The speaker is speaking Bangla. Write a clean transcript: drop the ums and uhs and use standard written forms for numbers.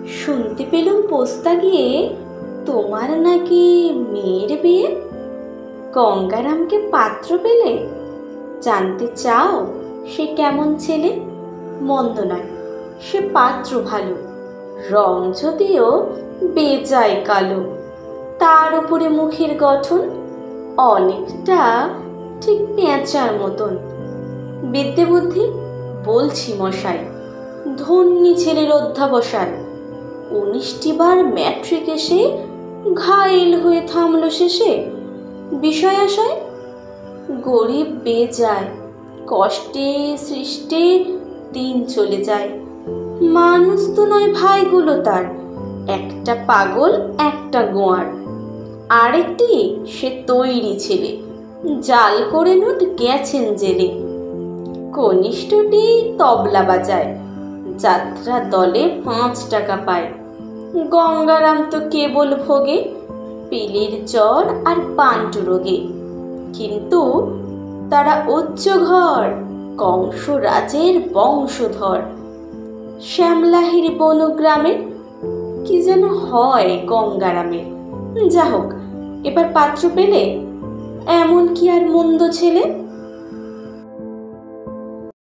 শুনতে পেলুম পোস্তা গিয়ে তোমার নাকি মেয়ের বিয়ে। গঙ্গারামকে পাত্র পেলে? জানতে চাও সে কেমন ছেলে? মন্দ নয়, সে পাত্র ভালো, রং যদিও বেজায় কালো। তার উপরে মুখের গঠন অনেকটা ঠিক পেঁচার মতন। বিদ্যে বুদ্ধি বলছি মশাই, ধন্যী ছেলের অধ্যাবসায়। 19টি বার ম্যাট্রিক এসে ঘায়েল হয়ে থামলো শেষে। বিষয় আশায় গরিব বেজায়, কষ্টে সৃষ্টে দিন চলে যায়। মানুষ তো নয় ভাইগুলো তার, একটা পাগল একটা গোয়ার। আরেকটি সে তৈরি ছেলে, জাল করে নোট গেছেন জেলে। কনিষ্ঠটি তবলা বাজায়, যাত্রা দলে 5 টাকা পায়। গঙ্গারাম তো কেবল ভোগে পিলির জ্বর আর পান্টু রোগে। কিন্তু তারা উচ্চ ঘর, কংস রাজের বংশধর। শ্যামলাহির বনগ্রামের কি যেন হয় গঙ্গারামের। যা হোক, এবার পাত্র পেলে, এমন কি আর মন্দ ছেলে?